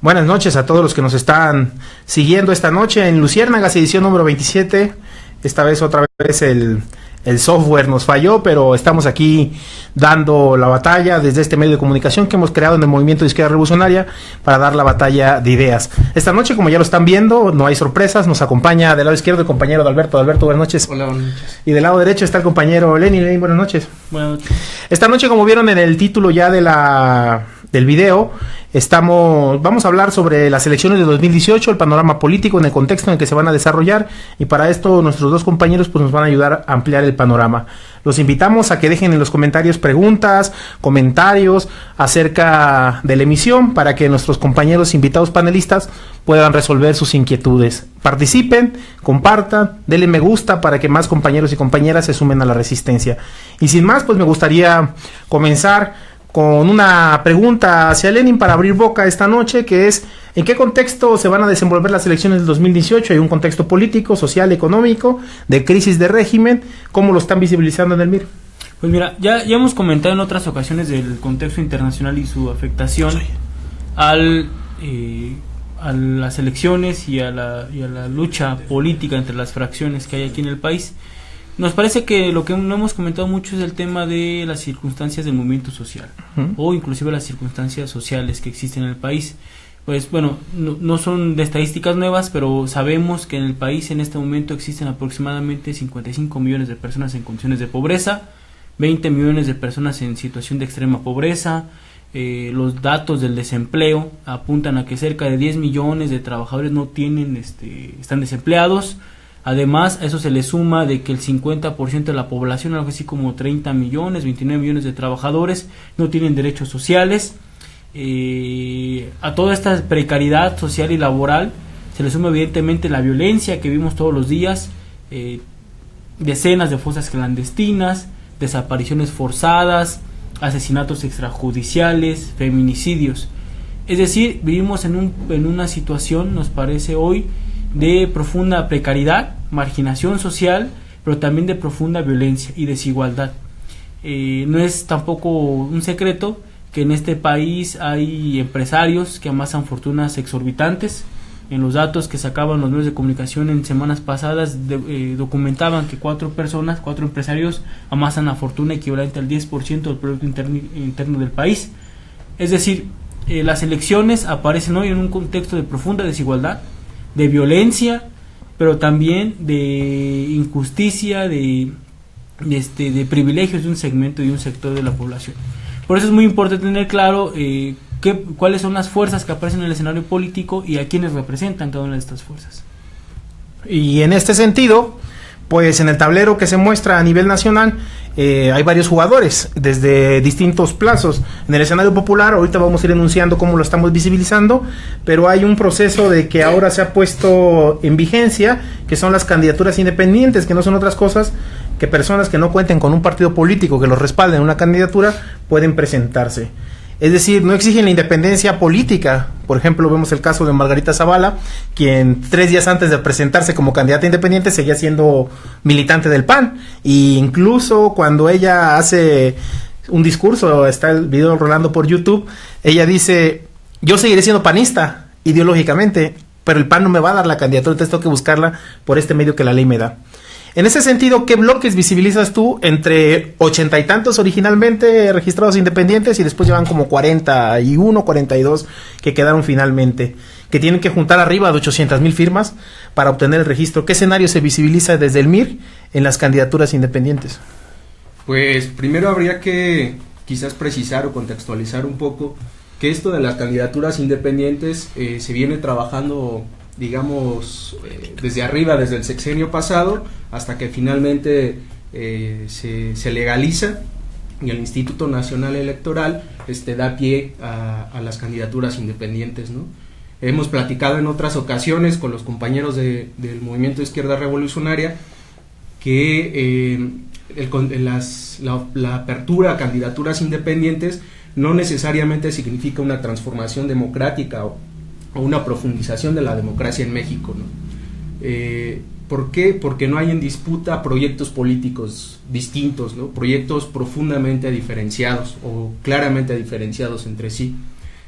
Buenas noches a todos los que nos están siguiendo esta noche en Luciérnagas, edición número 27. Esta vez otra vez el software nos falló, pero estamos aquí dando la batalla desde este medio de comunicación que hemos creado en el Movimiento de Izquierda Revolucionaria para dar la batalla de ideas. Esta noche, como ya lo están viendo, no hay sorpresas, nos acompaña del lado izquierdo el compañero Adalberto. Adalberto, buenas noches. Hola, buenas noches. Y del lado derecho está el compañero Lenin. Lenin, buenas noches. Buenas noches. Esta noche, como vieron en el título ya del video, vamos a hablar sobre las elecciones de 2018, el panorama político en el contexto en el que se van a desarrollar, y para esto nuestros dos compañeros pues nos van a ayudar a ampliar el panorama. Los invitamos a que dejen en los comentarios preguntas, comentarios acerca de la emisión para que nuestros compañeros invitados panelistas puedan resolver sus inquietudes. Participen, compartan, denle me gusta para que más compañeros y compañeras se sumen a la resistencia. Y sin más, pues me gustaría comenzar con una pregunta hacia Lenin para abrir boca esta noche, que es: ¿en qué contexto se van a desenvolver las elecciones del 2018? ¿Hay un contexto político, social, económico, de crisis de régimen? ¿Cómo lo están visibilizando en el MIR? Pues mira, ya hemos comentado en otras ocasiones del contexto internacional y su afectación a las elecciones y a la lucha política entre las fracciones que hay aquí en el país. Nos parece que lo que no hemos comentado mucho es el tema de las circunstancias del movimiento social, o inclusive las circunstancias sociales que existen en el país. Pues bueno, no son de estadísticas nuevas, pero sabemos que en el país en este momento existen aproximadamente 55 millones de personas en condiciones de pobreza, 20 millones de personas en situación de extrema pobreza. Los datos del desempleo apuntan a que cerca de 10 millones de trabajadores están desempleados. Además, a eso se le suma de que el 50% de la población, algo así como 30 millones, 29 millones de trabajadores, no tienen derechos sociales. A toda esta precariedad social y laboral se le suma evidentemente la violencia que vimos todos los días, decenas de fosas clandestinas, desapariciones forzadas, asesinatos extrajudiciales, feminicidios. Es decir, vivimos en una situación, nos parece hoy, de profunda precariedad, marginación social, pero también de profunda violencia y desigualdad. No es tampoco un secreto que en este país hay empresarios que amasan fortunas exorbitantes. En los datos que sacaban los medios de comunicación en semanas pasadas documentaban que cuatro empresarios amasan una fortuna equivalente al 10% del Producto Interno del país. Es decir, las elecciones aparecen hoy en un contexto de profunda desigualdad, de violencia, pero también de injusticia, de privilegios de un segmento y un sector de la población. Por eso es muy importante tener claro cuáles son las fuerzas que aparecen en el escenario político y a quiénes representan cada una de estas fuerzas. Y en este sentido, pues en el tablero que se muestra a nivel nacional, hay varios jugadores desde distintos plazos. En el escenario popular, ahorita vamos a ir enunciando cómo lo estamos visibilizando, pero hay un proceso de que ahora se ha puesto en vigencia, que son las candidaturas independientes, que no son otras cosas que personas que no cuenten con un partido político que los respalde en una candidatura pueden presentarse. Es decir, no exigen la independencia política. Por ejemplo, vemos el caso de Margarita Zavala, quien 3 días antes de presentarse como candidata independiente seguía siendo militante del PAN. E incluso cuando ella hace un discurso, está el video rolando por YouTube, ella dice: yo seguiré siendo panista ideológicamente, pero el PAN no me va a dar la candidatura, entonces tengo que buscarla por este medio que la ley me da. En ese sentido, ¿qué bloques visibilizas tú entre 80 y tantos originalmente registrados independientes y después llevan como 41, 42 que quedaron finalmente, que tienen que juntar arriba de 800,000 firmas para obtener el registro? ¿Qué escenario se visibiliza desde el MIR en las candidaturas independientes? Pues primero habría que quizás precisar o contextualizar un poco que esto de las candidaturas independientes se viene trabajando, digamos, desde arriba, desde el sexenio pasado, hasta que finalmente se legaliza y el Instituto Nacional Electoral da pie a las candidaturas independientes, ¿no? Hemos platicado en otras ocasiones con los compañeros del Movimiento de Izquierda Revolucionaria que la apertura a candidaturas independientes no necesariamente significa una transformación democrática o una profundización de la democracia en México, ¿no? ¿Por qué? Porque no hay en disputa proyectos políticos distintos, ¿no? Proyectos profundamente diferenciados o claramente diferenciados entre sí.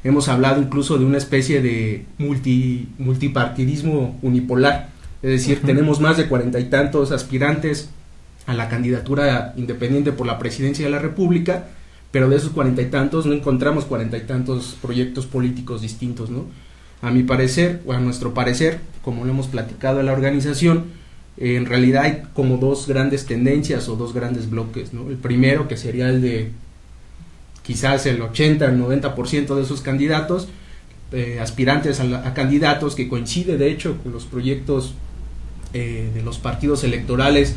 hemos hablado incluso de una especie de multipartidismo unipolar, es decir, tenemos más de 40 y tantos aspirantes a la candidatura independiente por la presidencia de la República, pero de esos 40 y tantos no encontramos 40 y tantos proyectos políticos distintos, ¿no? A mi parecer, o a nuestro parecer, como lo hemos platicado en la organización, en realidad hay como dos grandes tendencias o dos grandes bloques, ¿no? El primero, que sería el de quizás el 80, el 90% de esos candidatos, aspirantes a candidatos, que coincide de hecho con los proyectos de los partidos electorales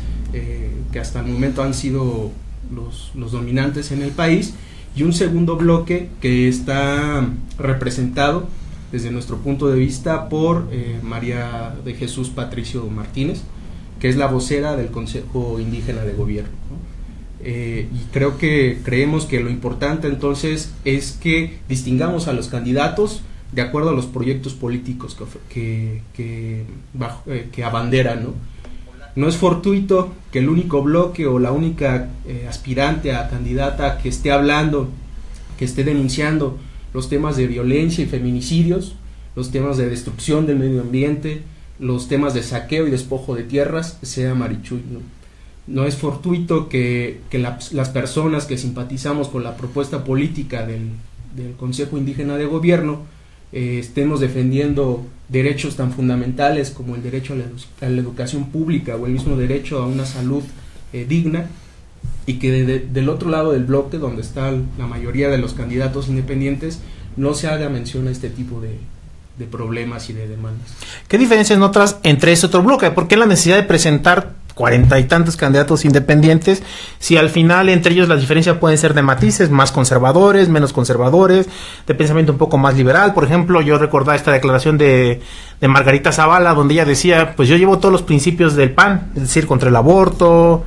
que hasta el momento han sido los dominantes en el país, y un segundo bloque que está representado desde nuestro punto de vista por María de Jesús Patricio Martínez, que es la vocera del Consejo Indígena de Gobierno, ¿no? Y creemos que lo importante entonces es que distingamos a los candidatos de acuerdo a los proyectos políticos que abanderan, ¿no? No es fortuito que el único bloque o la única aspirante a candidata que esté hablando, que esté denunciando los temas de violencia y feminicidios, los temas de destrucción del medio ambiente, los temas de saqueo y despojo de tierras, sea Marichuy, ¿no? No es fortuito que las personas que simpatizamos con la propuesta política del Consejo Indígena de Gobierno estemos defendiendo derechos tan fundamentales como el derecho a la educación pública o el mismo derecho a una salud digna, y que del otro lado del bloque, donde está la mayoría de los candidatos independientes, no se haga mención a este tipo de problemas y de demandas. ¿Qué diferencias notas entre ese otro bloque? ¿Por qué la necesidad de presentar 40 y tantos candidatos independientes, si al final entre ellos las diferencias pueden ser de matices, más conservadores, menos conservadores, de pensamiento un poco más liberal? Por ejemplo, yo recordaba esta declaración de Margarita Zavala, donde ella decía, pues yo llevo todos los principios del PAN, es decir, contra el aborto,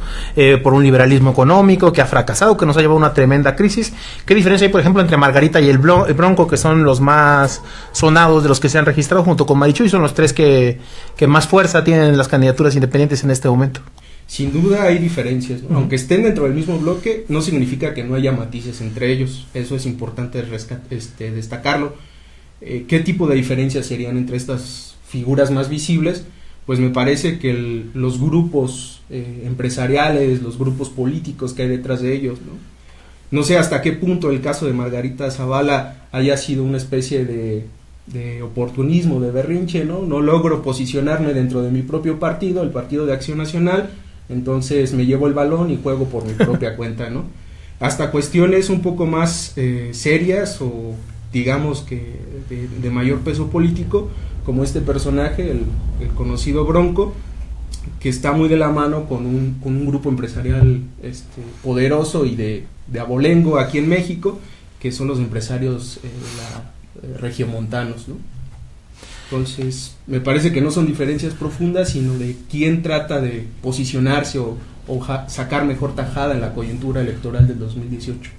por un liberalismo económico que ha fracasado, que nos ha llevado a una tremenda crisis. ¿Qué diferencia hay, por ejemplo, entre Margarita y el Bronco, que son los más sonados de los que se han registrado, junto con Marichuy, son los tres que más fuerza tienen en las candidaturas independientes en este momento? Sin duda hay diferencias, ¿no? Aunque estén dentro del mismo bloque, no significa que no haya matices entre ellos. Eso es importante destacarlo. ¿Qué tipo de diferencias serían entre estas figuras más visibles? Pues me parece que los grupos empresariales, los grupos políticos que hay detrás de ellos, ¿no? No sé hasta qué punto el caso de Margarita Zavala haya sido una especie de oportunismo, de berrinche, ¿no? No logro posicionarme dentro de mi propio partido, el Partido de Acción Nacional, entonces me llevo el balón y juego por mi propia cuenta, ¿no? Hasta cuestiones un poco más serias o digamos que de mayor peso político, como este personaje, el conocido Bronco, que está muy de la mano con un grupo empresarial poderoso y de abolengo aquí en México, que son los empresarios regiomontanos, ¿no? Entonces, me parece que no son diferencias profundas, sino de quién trata de posicionarse o sacar mejor tajada en la coyuntura electoral del 2018.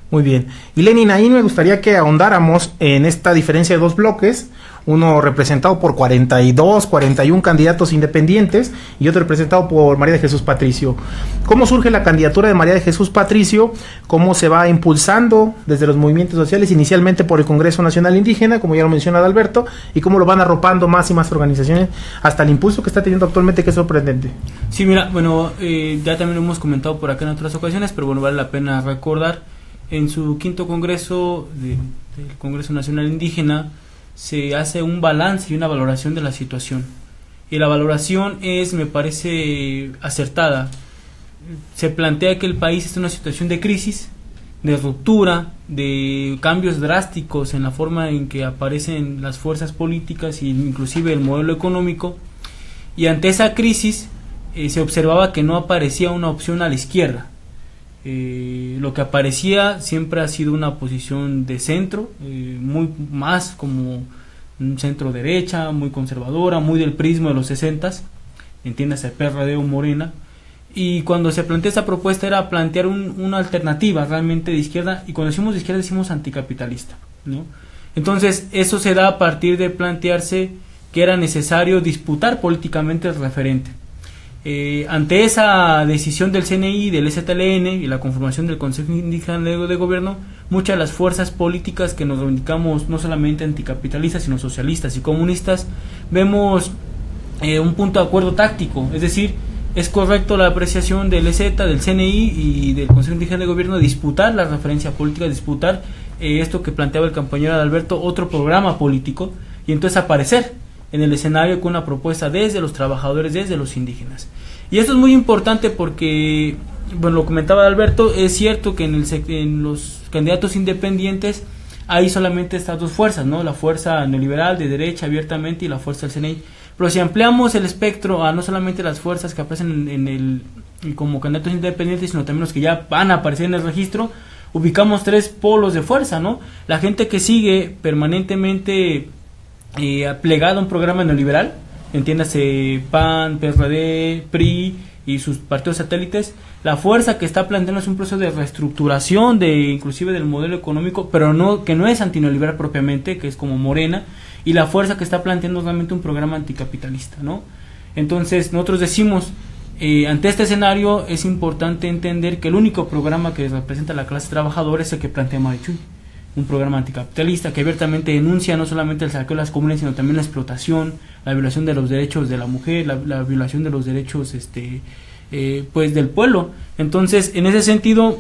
Muy bien. Y Lenin, ahí me gustaría que ahondáramos en esta diferencia de dos bloques, uno representado por 42, 41 candidatos independientes y otro representado por María de Jesús Patricio. ¿Cómo surge la candidatura de María de Jesús Patricio? ¿Cómo se va impulsando desde los movimientos sociales, inicialmente por el Congreso Nacional Indígena, como ya lo mencionaba Alberto, y cómo lo van arropando más y más organizaciones hasta el impulso que está teniendo actualmente, que es sorprendente? Sí, mira, bueno, ya también lo hemos comentado por acá en otras ocasiones, pero bueno, vale la pena recordar. En su quinto congreso del Congreso Nacional Indígena se hace un balance y una valoración de la situación. Y la valoración me parece acertada. Se plantea que el país está en una situación de crisis, de ruptura, de cambios drásticos en la forma en que aparecen las fuerzas políticas e inclusive el modelo económico. Y ante esa crisis se observaba que no aparecía una opción a la izquierda. Lo que aparecía siempre ha sido una posición de centro, muy más como un centro derecha, muy conservadora, muy del prisma de los 60s, entiéndase PRD o Morena, y cuando se plantea esa propuesta era plantear una alternativa realmente de izquierda, y cuando decimos de izquierda decimos anticapitalista, ¿no? Entonces eso se da a partir de plantearse que era necesario disputar políticamente el referente. Ante esa decisión del CNI, del EZLN y la conformación del Consejo Indígena de Gobierno, muchas de las fuerzas políticas que nos reivindicamos no solamente anticapitalistas, sino socialistas y comunistas, vemos un punto de acuerdo táctico, es decir, es correcto la apreciación del EZ, del CNI y del Consejo Indígena de Gobierno de disputar la referencia política, disputar esto que planteaba el compañero Adalberto, otro programa político, y entonces aparecer en el escenario con una propuesta desde los trabajadores, desde los indígenas. Y esto es muy importante porque, bueno, lo comentaba Adalberto, es cierto que en los candidatos independientes hay solamente estas dos fuerzas, ¿no? La fuerza neoliberal de derecha abiertamente y la fuerza del CNI. Pero si ampliamos el espectro a no solamente las fuerzas que aparecen como candidatos independientes, sino también los que ya van a aparecer en el registro, ubicamos 3 polos de fuerza, ¿no? La gente que sigue permanentemente plegada a un programa neoliberal, entiéndase PAN, PRD, PRI y sus partidos satélites. La fuerza que está planteando es un proceso de reestructuración inclusive del modelo económico, pero que no es antineoliberal propiamente, que es como Morena, y la fuerza que está planteando realmente un programa anticapitalista, ¿no? Entonces nosotros decimos, ante este escenario es importante entender que el único programa que representa a la clase trabajadora es el que plantea Marichuy, un programa anticapitalista que abiertamente denuncia no solamente el saqueo de las comunidades, sino también la explotación, la violación de los derechos de la mujer, la violación de los derechos pues del pueblo. Entonces, en ese sentido,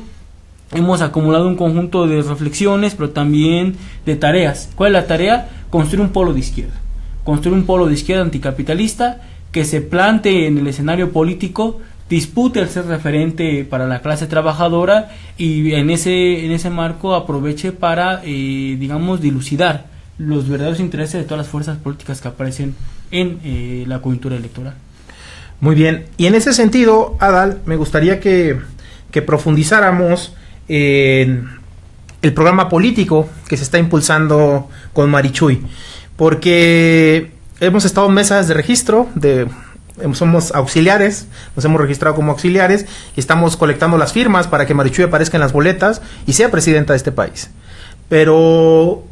hemos acumulado un conjunto de reflexiones, pero también de tareas. ¿Cuál es la tarea? Construir un polo de izquierda anticapitalista que se plantee en el escenario político, dispute el ser referente para la clase trabajadora y en ese marco aproveche para, digamos, dilucidar los verdaderos intereses de todas las fuerzas políticas que aparecen en la coyuntura electoral. Muy bien, y en ese sentido, Adal, me gustaría que profundizáramos en el programa político que se está impulsando con Marichuy, porque hemos estado en mesas de registro, somos auxiliares, nos hemos registrado como auxiliares y estamos colectando las firmas para que Marichuy aparezca en las boletas y sea presidenta de este país. Pero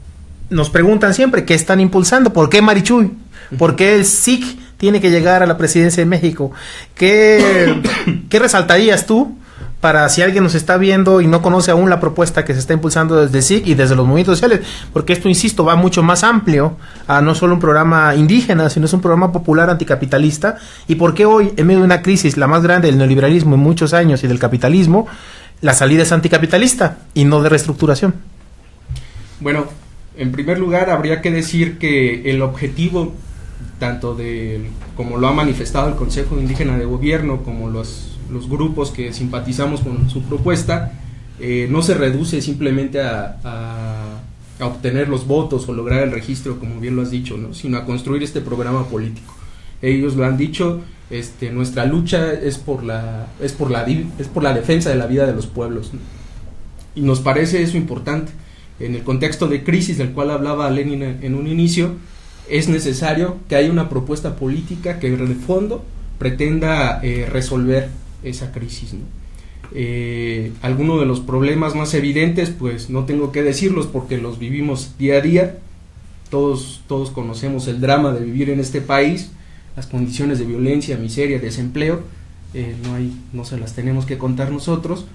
nos preguntan siempre qué están impulsando, ¿por qué Marichuy? ¿Por qué el SIC tiene que llegar a la presidencia de México? ¿Qué resaltarías tú para si alguien nos está viendo y no conoce aún la propuesta que se está impulsando desde SIC y desde los movimientos sociales? Porque esto, insisto, va mucho más amplio a no solo un programa indígena, sino es un programa popular anticapitalista. ¿Y por qué hoy, en medio de una crisis, la más grande del neoliberalismo en muchos años y del capitalismo, la salida es anticapitalista y no de reestructuración? Bueno, en primer lugar habría que decir que el objetivo, tanto como lo ha manifestado el Consejo Indígena de Gobierno, como los grupos que simpatizamos con su propuesta, no se reduce simplemente a obtener los votos o lograr el registro, como bien lo has dicho, ¿no? Sino a construir este programa político. Ellos lo han dicho, nuestra lucha es por la defensa de la vida de los pueblos, ¿no? Y nos parece eso importante. En el contexto de crisis del cual hablaba Lenin en un inicio, es necesario que haya una propuesta política que de fondo pretenda resolver esa crisis, ¿no? Algunos de los problemas más evidentes, pues no tengo que decirlos porque los vivimos día a día. Todos conocemos el drama de vivir en este país, las condiciones de violencia, miseria, desempleo, no se las tenemos que contar nosotros,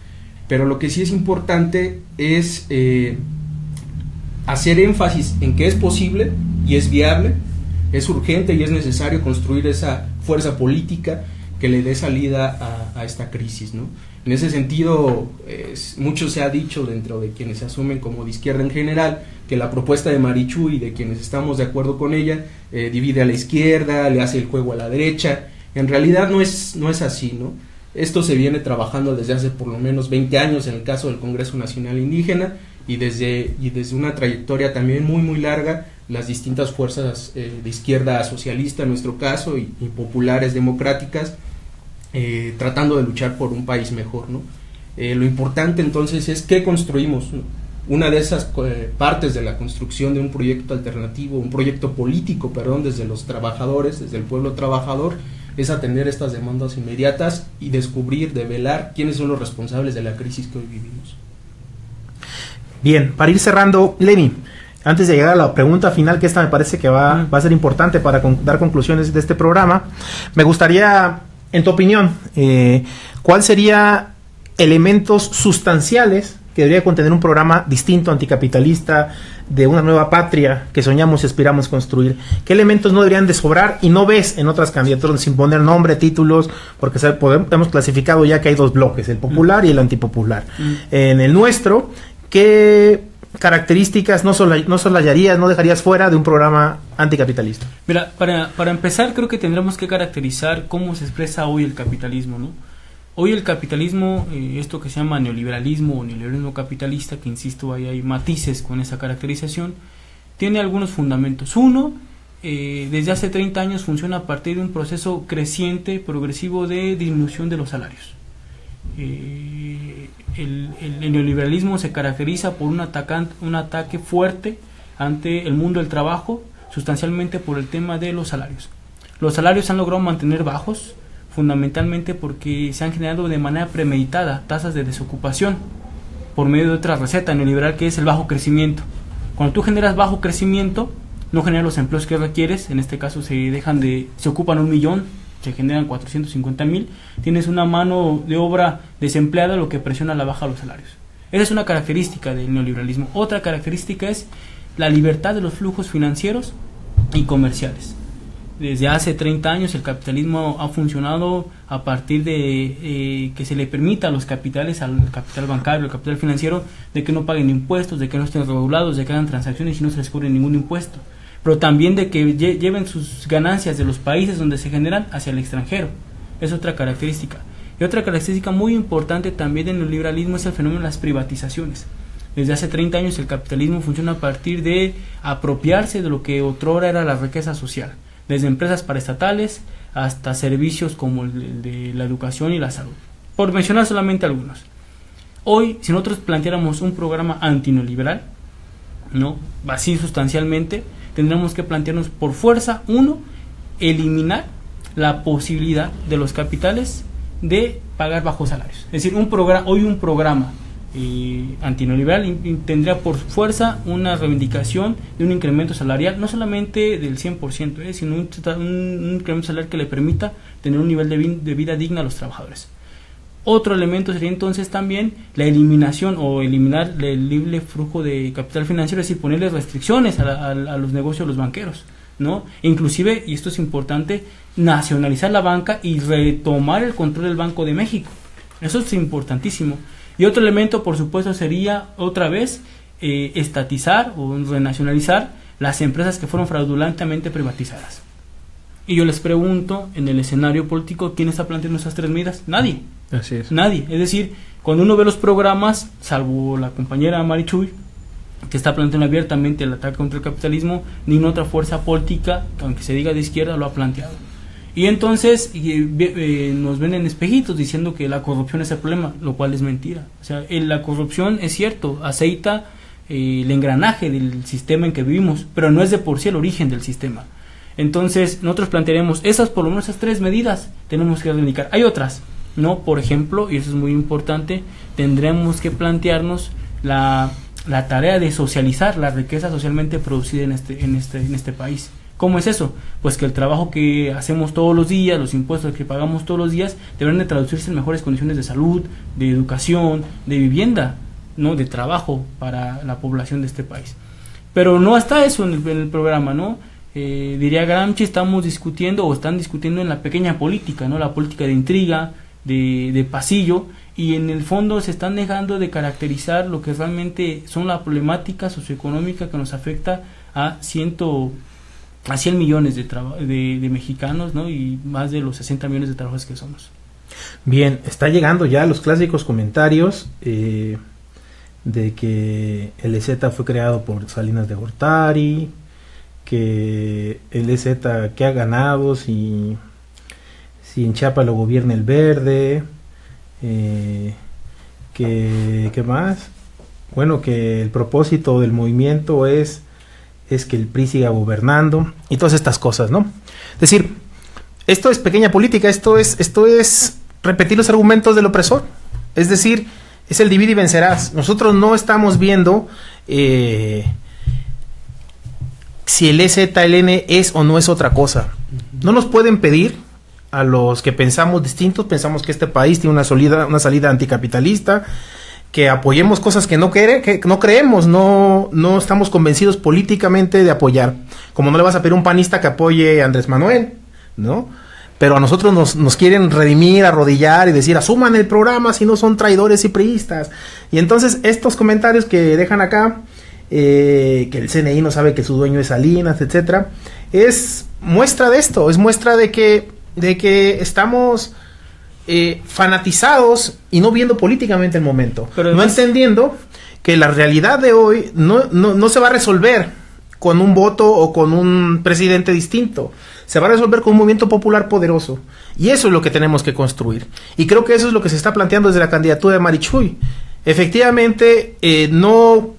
pero lo que sí es importante es hacer énfasis en que es posible y es viable, es urgente y es necesario construir esa fuerza política que le dé salida a esta crisis, ¿no? En ese sentido, mucho se ha dicho dentro de quienes se asumen como de izquierda en general, que la propuesta de Marichuy, de quienes estamos de acuerdo con ella, divide a la izquierda, le hace el juego a la derecha. En realidad no es así, ¿no? Esto se viene trabajando desde hace por lo menos 20 años en el caso del Congreso Nacional Indígena y desde una trayectoria también muy muy larga, las distintas fuerzas de izquierda socialista en nuestro caso y populares democráticas, tratando de luchar por un país mejor, ¿no? Lo importante entonces es qué construimos, ¿no? Una de esas partes de la construcción de un proyecto alternativo, un proyecto político, desde los trabajadores, desde el pueblo trabajador, es atender estas demandas inmediatas y descubrir, develar quiénes son los responsables de la crisis que hoy vivimos. Bien, para ir cerrando, Lenny, antes de llegar a la pregunta final, que esta me parece que va a ser importante para dar conclusiones de este programa, me gustaría, en tu opinión, ¿cuál sería elementos sustanciales que debería contener un programa distinto, anticapitalista, de una nueva patria que soñamos y aspiramos construir. ¿Qué elementos no deberían de sobrar y no ves en otras candidaturas sin poner nombre, títulos? Porque hemos clasificado ya que hay dos bloques, el popular y el antipopular. En el nuestro, ¿qué características no soslayarías, no dejarías fuera de un programa anticapitalista? Mira, para empezar, creo que tendremos que caracterizar cómo se expresa hoy el capitalismo, ¿no? Hoy el capitalismo, esto que se llama neoliberalismo o neoliberalismo capitalista, que insisto, hay matices con esa caracterización, tiene algunos fundamentos. Uno, desde hace 30 años funciona a partir de un proceso creciente, progresivo de disminución de los salarios. El neoliberalismo se caracteriza por un ataque fuerte ante el mundo del trabajo, sustancialmente por el tema de los salarios. Los salarios se han logrado mantener bajos, fundamentalmente porque se han generado de manera premeditada tasas de desocupación por medio de otra receta neoliberal, que es el bajo crecimiento. Cuando tú generas bajo crecimiento, no generas los empleos que requieres. En este caso se ocupan 1 millón, se generan 450,000, tienes una mano de obra desempleada, lo que presiona la baja de los salarios. Esa es una característica del neoliberalismo. Otra característica es la libertad de los flujos financieros y comerciales. Desde hace 30 años el capitalismo ha funcionado a partir de que se le permita a los capitales, al capital bancario, al capital financiero, de que no paguen impuestos, de que no estén regulados, de que hagan transacciones y no se les cobre ningún impuesto, pero también de que lleven sus ganancias de los países donde se generan hacia el extranjero. Es otra característica. Y otra característica muy importante también del neoliberalismo es el fenómeno de las privatizaciones. Desde hace 30 años el capitalismo funciona a partir de apropiarse de lo que otrora era la riqueza social, desde empresas paraestatales hasta servicios como el de la educación y la salud, por mencionar solamente algunos. Hoy, si nosotros planteáramos un programa antineoliberal, ¿no?, así sustancialmente, tendremos que plantearnos por fuerza, uno, eliminar la posibilidad de los capitales de pagar bajos salarios. Es decir, hoy un programa antineoliberal tendría por fuerza una reivindicación de un incremento salarial, no solamente del 100%, sino un incremento salarial que le permita tener un nivel de vida digna a los trabajadores. Otro elemento sería entonces también la eliminación o eliminar el libre flujo de capital financiero, es decir, ponerle restricciones a los negocios de los banqueros, ¿no? Inclusive, y esto es importante, nacionalizar la banca y retomar el control del Banco de México. Eso es importantísimo. Y otro elemento, por supuesto, sería otra vez estatizar o renacionalizar las empresas que fueron fraudulentamente privatizadas. Y yo les pregunto, en el escenario político, ¿quién está planteando esas tres medidas? Nadie. Así es. Nadie. Es decir, cuando uno ve los programas, salvo la compañera Marichuy, que está planteando abiertamente el ataque contra el capitalismo, ninguna otra fuerza política, aunque se diga de izquierda, lo ha planteado. Y entonces nos ven en espejitos diciendo que la corrupción es el problema, lo cual es mentira. O sea, la corrupción es cierto, aceita el engranaje del sistema en que vivimos, pero no es de por sí el origen del sistema. Entonces nosotros plantearemos por lo menos esas tres medidas tenemos que reivindicar. Hay otras, ¿no? Por ejemplo, y eso es muy importante, tendremos que plantearnos la tarea de socializar la riqueza socialmente producida en este país. ¿Cómo es eso? Pues que el trabajo que hacemos todos los días, los impuestos que pagamos todos los días, deberán de traducirse en mejores condiciones de salud, de educación, de vivienda, ¿no?, de trabajo para la población de este país. Pero no está eso en el programa, ¿no? Diría Gramsci, estamos discutiendo o están discutiendo en la pequeña política, ¿no?, la política de intriga, de pasillo, y en el fondo se están dejando de caracterizar lo que realmente son la problemática socioeconómica que nos afecta a 100 millones de mexicanos, ¿no?, y más de los 60 millones de trabajadores que somos. Bien, está llegando ya los clásicos comentarios de que el EZ fue creado por Salinas de Gortari, que el EZ que ha ganado si en Chiapas lo gobierna el verde, ¿qué más? Bueno, que el propósito del movimiento es que el PRI siga gobernando y todas estas cosas, ¿no? Es decir, esto es pequeña política, esto es repetir los argumentos del opresor, es decir, es el divide y vencerás. Nosotros no estamos viendo si el EZLN es o no es otra cosa. No nos pueden pedir a los que pensamos distintos, pensamos que este país tiene una salida anticapitalista, que apoyemos cosas que no creemos, no estamos convencidos políticamente de apoyar. Como no le vas a pedir a un panista que apoye a Andrés Manuel, ¿no? Pero a nosotros nos quieren redimir, arrodillar y decir, asuman el programa si no son traidores y priistas. Y entonces estos comentarios que dejan acá, que el CNI no sabe que su dueño es Salinas, etcétera, es muestra de esto, es muestra de que estamos fanatizados y no viendo políticamente el momento, pero además, no entendiendo que la realidad de hoy no se va a resolver con un voto o con un presidente distinto, se va a resolver con un movimiento popular poderoso, y eso es lo que tenemos que construir, y creo que eso es lo que se está planteando desde la candidatura de Marichuy. Efectivamente, no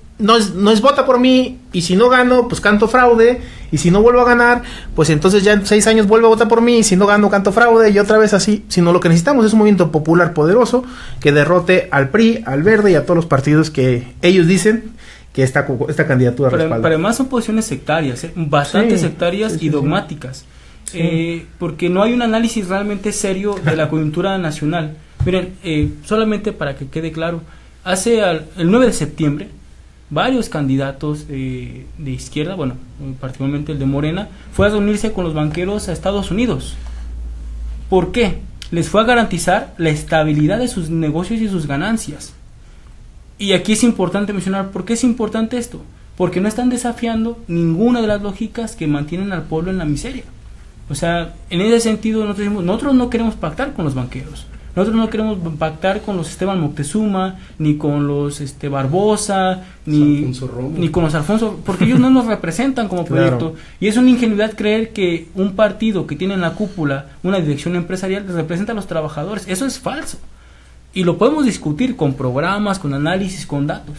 es vota por mí, y si no gano, pues canto fraude, y si no vuelvo a ganar, pues entonces ya en 6 años vuelvo a votar por mí, y si no gano, canto fraude, y otra vez así. Sino lo que necesitamos es un movimiento popular poderoso que derrote al PRI, al Verde y a todos los partidos que ellos dicen que esta candidatura respalda. Pero además son posiciones sectarias, bastante sectarias y dogmáticas, porque no hay un análisis realmente serio de la coyuntura nacional. Miren, solamente para que quede claro, el 9 de septiembre, varios candidatos de izquierda, bueno, particularmente el de Morena, fue a reunirse con los banqueros a Estados Unidos. ¿Por qué? Les fue a garantizar la estabilidad de sus negocios y sus ganancias. Y aquí es importante mencionar, ¿por qué es importante esto? Porque no están desafiando ninguna de las lógicas que mantienen al pueblo en la miseria. O sea, en ese sentido nosotros no queremos pactar con los banqueros. Nosotros no queremos pactar con los Esteban Moctezuma, ni con los Barbosa, ni con los Alfonso, porque ellos no nos representan como proyecto. Claro. Y es una ingenuidad creer que un partido que tiene en la cúpula una dirección empresarial representa a los trabajadores. Eso es falso. Y lo podemos discutir con programas, con análisis, con datos.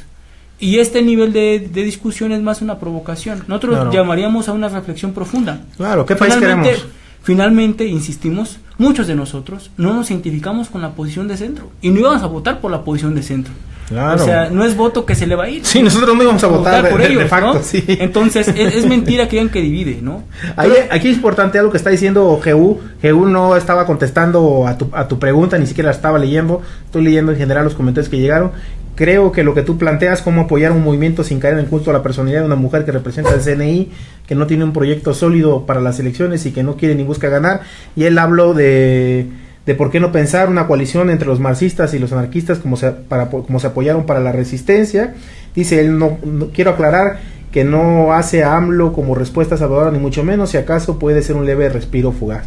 Y este nivel de discusión es más una provocación. Nosotros llamaríamos a una reflexión profunda. Claro, ¿qué país queremos? Finalmente, insistimos, muchos de nosotros no nos identificamos con la posición de centro y no íbamos a votar por la posición de centro. Claro. O sea, no es voto que se le va a ir. Sí, nosotros no íbamos a votar por ellos, de facto, ¿no? Sí. Entonces, es mentira que digan que divide, ¿no? Aquí es importante algo que está diciendo GU. GU no estaba contestando a tu pregunta, ni siquiera la estaba leyendo. Estoy leyendo en general los comentarios que llegaron. Creo que lo que tú planteas, cómo apoyar un movimiento sin caer en el culto a la personalidad de una mujer que representa el CNI, que no tiene un proyecto sólido para las elecciones y que no quiere ni busca ganar, y él habló de por qué no pensar una coalición entre los marxistas y los anarquistas como se apoyaron para la resistencia. Dice él, no quiero aclarar que no hace a AMLO como respuesta salvadora, ni mucho menos, si acaso puede ser un leve respiro fugaz.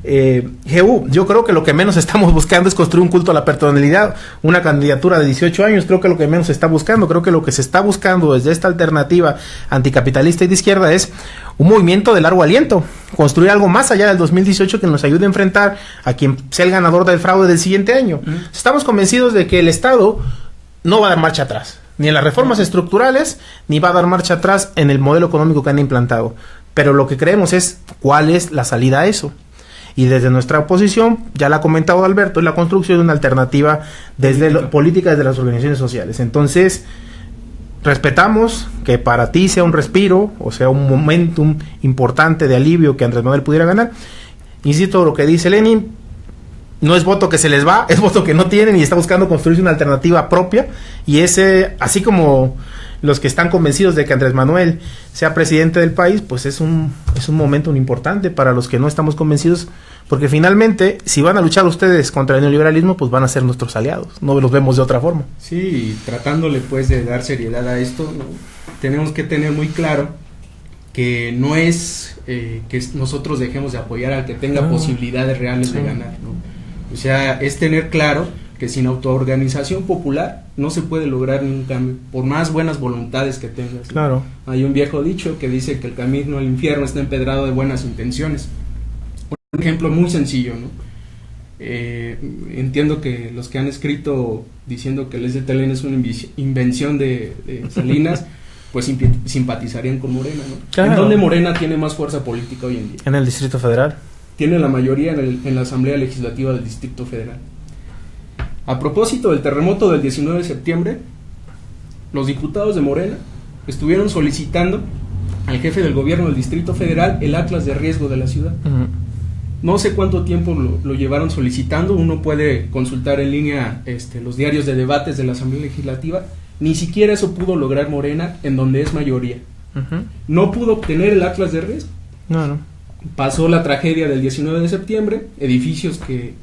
GU, yo creo que lo que menos estamos buscando es construir un culto a la personalidad, una candidatura de 18 años, creo que lo que menos se está buscando, creo que lo que se está buscando desde esta alternativa anticapitalista y de izquierda es un movimiento de largo aliento, construir algo más allá del 2018 que nos ayude a enfrentar a quien sea el ganador del fraude del siguiente año. Estamos convencidos de que el Estado no va a dar marcha atrás, ni en las reformas estructurales, ni va a dar marcha atrás en el modelo económico que han implantado, pero lo que creemos es cuál es la salida a eso. Y desde nuestra oposición, ya la ha comentado Alberto, es la construcción de una alternativa política desde las organizaciones sociales. Entonces, respetamos que para ti sea un respiro, o sea, un momentum importante de alivio que Andrés Manuel pudiera ganar. Insisto, lo que dice Lenin, no es voto que se les va, es voto que no tienen y está buscando construirse una alternativa propia. Y ese, así como los que están convencidos de que Andrés Manuel sea presidente del país, pues es un momento importante para los que no estamos convencidos, porque finalmente, si van a luchar ustedes contra el neoliberalismo, pues van a ser nuestros aliados, no los vemos de otra forma. Sí, tratándole pues de dar seriedad a esto, ¿no? Tenemos que tener muy claro que no es que nosotros dejemos de apoyar al que tenga posibilidades reales de ganar, ¿no? O sea, es tener claro que sin autoorganización popular no se puede lograr ningún cambio, por más buenas voluntades que tengas, ¿no? Claro. Hay un viejo dicho que dice que el camino al infierno está empedrado de buenas intenciones. Un ejemplo muy sencillo, ¿no? Entiendo que los que han escrito diciendo que el STLN es una invención de Salinas, pues simpatizarían con Morena, ¿no? Claro. ¿En dónde Morena tiene más fuerza política hoy en día? En el Distrito Federal. Tiene la mayoría en la Asamblea Legislativa del Distrito Federal. A propósito del terremoto del 19 de septiembre, los diputados de Morena estuvieron solicitando al jefe del gobierno del Distrito Federal el atlas de riesgo de la ciudad. No sé cuánto tiempo lo llevaron solicitando. Uno puede consultar en línea los diarios de debates de la Asamblea Legislativa. Ni siquiera eso pudo lograr Morena, en donde es mayoría. No pudo obtener el Atlas de Res. No. Pasó la tragedia del 19 de septiembre, edificios que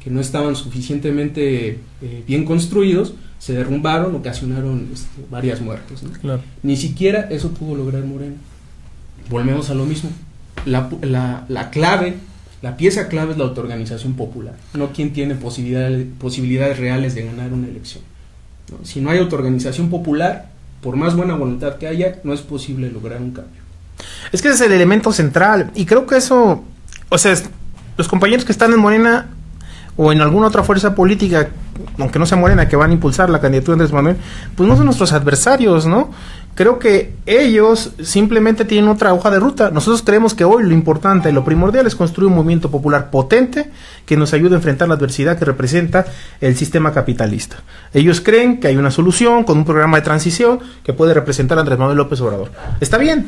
no estaban suficientemente bien construidos, se derrumbaron, ocasionaron varias muertes, ¿no? Claro. Ni siquiera eso pudo lograr Morena. Volvemos a lo mismo. La clave, la pieza clave es la autoorganización popular, no quien tiene posibilidades reales de ganar una elección, ¿no? Si no hay autoorganización popular, por más buena voluntad que haya, no es posible lograr un cambio. Es que ese es el elemento central, y creo que eso, o sea, los compañeros que están en Morena o en alguna otra fuerza política, aunque no sea Morena, que van a impulsar la candidatura de Andrés Manuel, pues no son nuestros adversarios, ¿no? Creo que ellos simplemente tienen otra hoja de ruta. Nosotros creemos que hoy lo importante, lo primordial es construir un movimiento popular potente que nos ayude a enfrentar la adversidad que representa el sistema capitalista. Ellos creen que hay una solución con un programa de transición que puede representar a Andrés Manuel López Obrador. Está bien,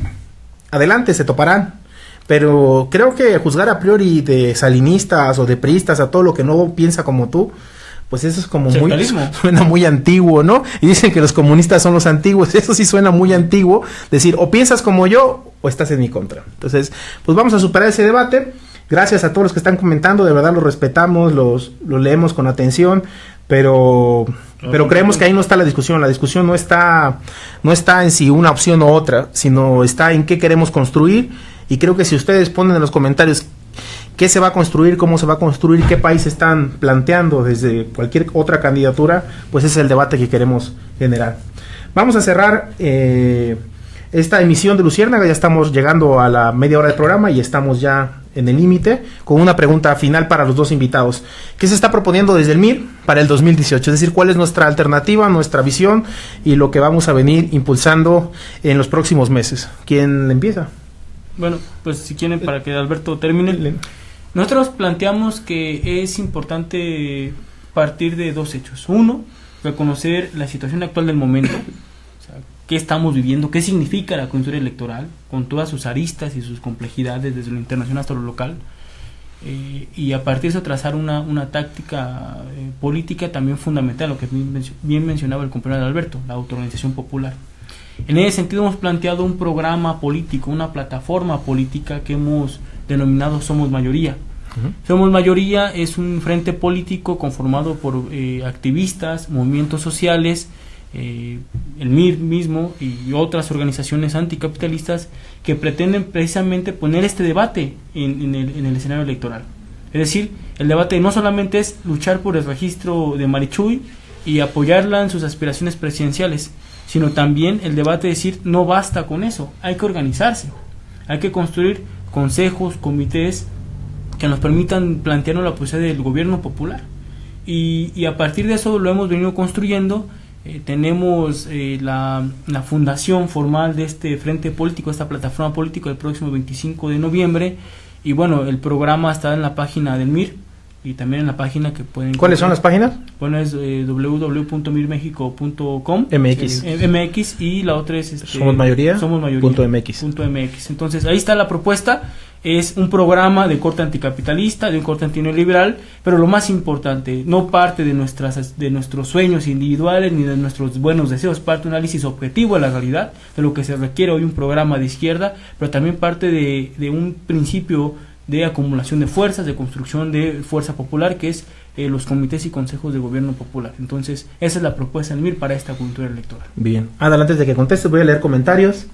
adelante, se toparán. Pero creo que juzgar a priori de salinistas o de priistas a todo lo que no piensa como tú, pues eso es como suena muy antiguo, ¿no? Y dicen que los comunistas son los antiguos, eso sí suena muy antiguo, decir, o piensas como yo, o estás en mi contra. Entonces, pues vamos a superar ese debate. Gracias a todos los que están comentando, de verdad los respetamos, los leemos con atención, pero creemos que ahí no está la discusión no está en si una opción u otra, sino está en qué queremos construir. Y creo que si ustedes ponen en los comentarios qué se va a construir, cómo se va a construir, qué país están planteando desde cualquier otra candidatura, pues ese es el debate que queremos generar. Vamos a cerrar esta emisión de Luciérnaga, ya estamos llegando a la media hora del programa y estamos ya en el límite, con una pregunta final para los dos invitados. ¿Qué se está proponiendo desde el MIR para el 2018? Es decir, ¿cuál es nuestra alternativa, nuestra visión y lo que vamos a venir impulsando en los próximos meses? ¿Quién empieza? Bueno, pues si quieren, para que Alberto termine. Nosotros planteamos que es importante partir de dos hechos. Uno, reconocer la situación actual del momento, o sea, qué estamos viviendo, qué significa la coyuntura electoral, con todas sus aristas y sus complejidades desde lo internacional hasta lo local, y a partir de eso trazar una táctica política también fundamental, lo que bien mencionaba el compañero de Alberto, la autoorganización popular. En ese sentido hemos planteado un programa político, una plataforma política que hemos denominado Somos Mayoría. Somos Mayoría es un frente político conformado por activistas, movimientos sociales, el MIR mismo y otras organizaciones anticapitalistas que pretenden precisamente poner este debate en el escenario electoral. Es decir, el debate no solamente es luchar por el registro de Marichuy y apoyarla en sus aspiraciones presidenciales, sino también el debate de decir, no basta con eso, hay que organizarse, hay que construir consejos, comités que nos permitan plantearnos la posibilidad del gobierno popular. Y a partir de eso lo hemos venido construyendo. Tenemos la fundación formal de este frente político, esta plataforma política el próximo 25 de noviembre, y bueno, el programa está en la página del MIR y también en la página que pueden... ¿Cuáles son las páginas? Bueno, es www.mirmexico.com MX, y la otra es Somos Mayoría. .mx. Entonces ahí está la propuesta. Es un programa de corte anticapitalista, de un corte antineoliberal, pero lo más importante, no parte de nuestros sueños individuales ni de nuestros buenos deseos, parte de un análisis objetivo de la realidad, de lo que se requiere hoy un programa de izquierda, pero también parte de un principio de acumulación de fuerzas, de construcción de fuerza popular, que es los comités y consejos de gobierno popular. Entonces, esa es la propuesta del MIR para esta coyuntura electoral. Bien, antes de que contestes, voy a leer comentarios.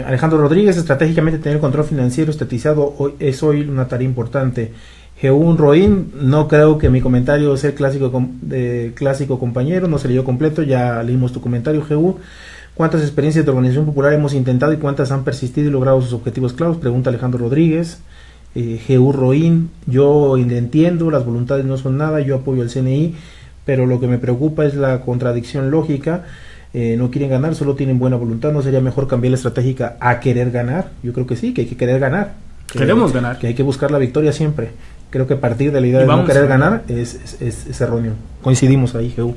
Alejandro Rodríguez, estratégicamente tener control financiero estatizado es hoy una tarea importante. Jeún Roín, no creo que mi comentario sea clásico compañero, no se leyó completo, ya leímos tu comentario, Jeún. ¿Cuántas experiencias de organización popular hemos intentado y cuántas han persistido y logrado sus objetivos claros? Pregunta Alejandro Rodríguez. Jeún Roín, yo entiendo, las voluntades no son nada, yo apoyo al CNI, pero lo que me preocupa es la contradicción lógica. No quieren ganar, solo tienen buena voluntad. ¿No sería mejor cambiar la estratégica a querer ganar? Yo creo que sí, que hay que querer ganar. Queremos ganar. Que hay que buscar la victoria siempre. Creo que partir de la idea de no querer ganar es erróneo. Coincidimos ahí, Jeú.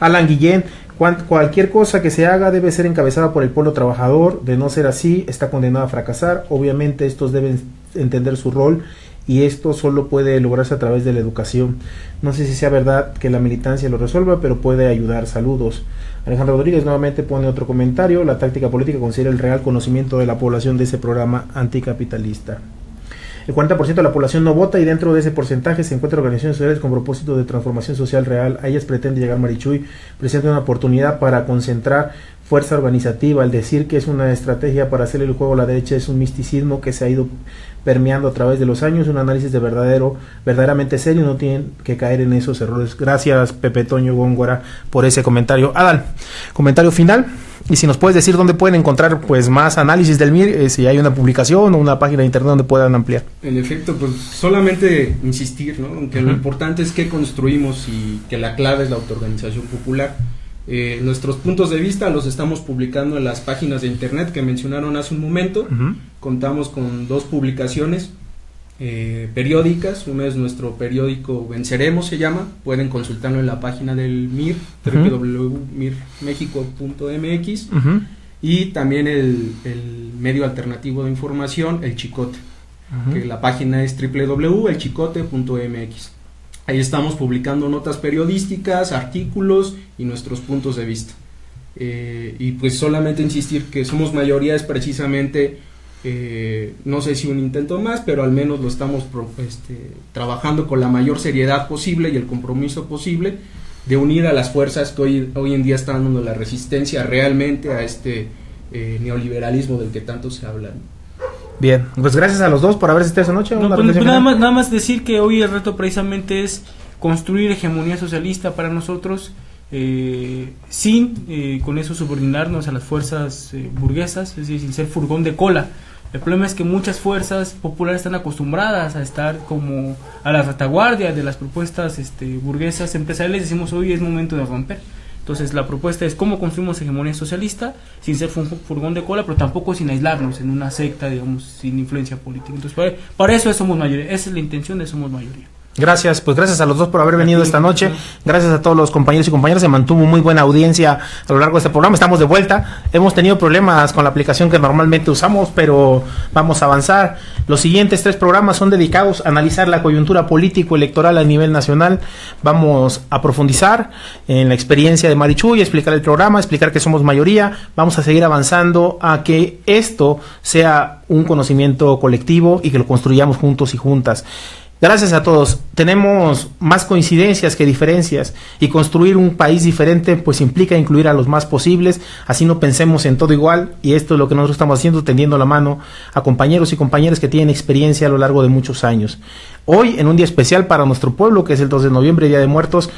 Alan Guillén, cualquier cosa que se haga debe ser encabezada por el pueblo trabajador. De no ser así, está condenado a fracasar. Obviamente estos deben entender su rol y esto solo puede lograrse a través de la educación. No sé si sea verdad que la militancia lo resuelva, pero puede ayudar. Saludos. Alejandro Rodríguez nuevamente pone otro comentario: la táctica política considera el real conocimiento de la población de ese programa anticapitalista. El 40% de la población no vota y dentro de ese porcentaje se encuentran organizaciones sociales con propósito de transformación social real. A ellas pretende llegar Marichuy, presenta una oportunidad para concentrar fuerza organizativa. El decir que es una estrategia para hacerle el juego a la derecha es un misticismo que se ha ido permeando a través de los años. Un análisis de verdaderamente serio, no tienen que caer en esos errores. Gracias, Pepe Toño Góngora, por ese comentario. Adal, comentario final. Y si nos puedes decir dónde pueden encontrar pues más análisis del MIR, si hay una publicación o una página de internet donde puedan ampliar. En efecto, pues solamente insistir, ¿no? Que lo importante es que construimos y que la clave es la autoorganización popular. Nuestros puntos de vista los estamos publicando en las páginas de internet que mencionaron hace un momento. Contamos con 2 publicaciones periódicas. Una es nuestro periódico Venceremos, se llama, pueden consultarlo en la página del MIR, www.mirmexico.mx, y también el medio alternativo de información, El Chicote, que la página es www.elchicote.mx. Ahí estamos publicando notas periodísticas, artículos y nuestros puntos de vista. Y pues solamente insistir que somos mayoría es precisamente, no sé si un intento más, pero al menos lo estamos trabajando con la mayor seriedad posible y el compromiso posible de unir a las fuerzas que hoy en día están dando la resistencia realmente a este neoliberalismo del que tanto se habla. Bien, pues gracias a los dos por haber asistido esta noche. No, pues nada más decir que hoy el reto precisamente es construir hegemonía socialista para nosotros, sin con eso subordinarnos a las fuerzas burguesas, es decir, sin ser furgón de cola. El problema es que muchas fuerzas populares están acostumbradas a estar como a la retaguardia de las propuestas burguesas empresariales. Decimos, hoy es momento de romper. Entonces la propuesta es cómo construimos hegemonía socialista sin ser furgón de cola, pero tampoco sin aislarnos en una secta, digamos, sin influencia política. Entonces para eso somos mayoría, esa es la intención de Somos Mayoría. Gracias, pues gracias a los dos por haber venido esta noche, gracias a todos los compañeros y compañeras, se mantuvo muy buena audiencia a lo largo de este programa, estamos de vuelta, hemos tenido problemas con la aplicación que normalmente usamos, pero vamos a avanzar. Los siguientes 3 programas son dedicados a analizar la coyuntura político-electoral a nivel nacional, vamos a profundizar en la experiencia de Marichuy, explicar el programa, explicar que somos mayoría, vamos a seguir avanzando a que esto sea un conocimiento colectivo y que lo construyamos juntos y juntas. Gracias a todos. Tenemos más coincidencias que diferencias y construir un país diferente pues implica incluir a los más posibles, así no pensemos en todo igual, y esto es lo que nosotros estamos haciendo, tendiendo la mano a compañeros y compañeras que tienen experiencia a lo largo de muchos años. Hoy, en un día especial para nuestro pueblo, que es el 2 de noviembre, Día de Muertos,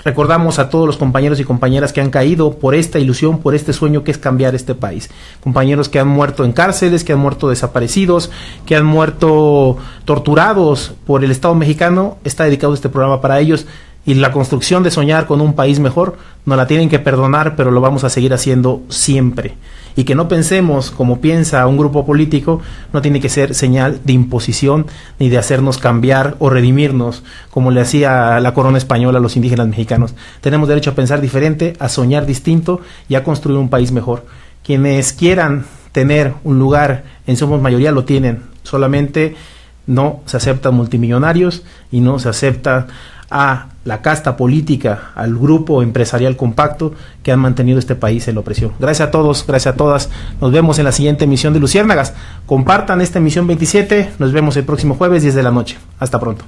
recordamos a todos los compañeros y compañeras que han caído por esta ilusión, por este sueño que es cambiar este país. Compañeros que han muerto en cárceles, que han muerto desaparecidos, que han muerto torturados por el Estado mexicano. Está dedicado este programa para ellos. Y la construcción de soñar con un país mejor nos la tienen que perdonar, pero lo vamos a seguir haciendo siempre. Y que no pensemos como piensa un grupo político, no tiene que ser señal de imposición ni de hacernos cambiar o redimirnos como le hacía la corona española a los indígenas mexicanos. Tenemos derecho a pensar diferente, a soñar distinto y a construir un país mejor. Quienes quieran tener un lugar en Somos Mayoría lo tienen, solamente no se aceptan multimillonarios y no se acepta a la casta política, al grupo empresarial compacto que han mantenido este país en la opresión. Gracias a todos, gracias a todas. Nos vemos en la siguiente emisión de Luciérnagas. Compartan esta emisión 27. Nos vemos el próximo jueves 10 de la noche. Hasta pronto.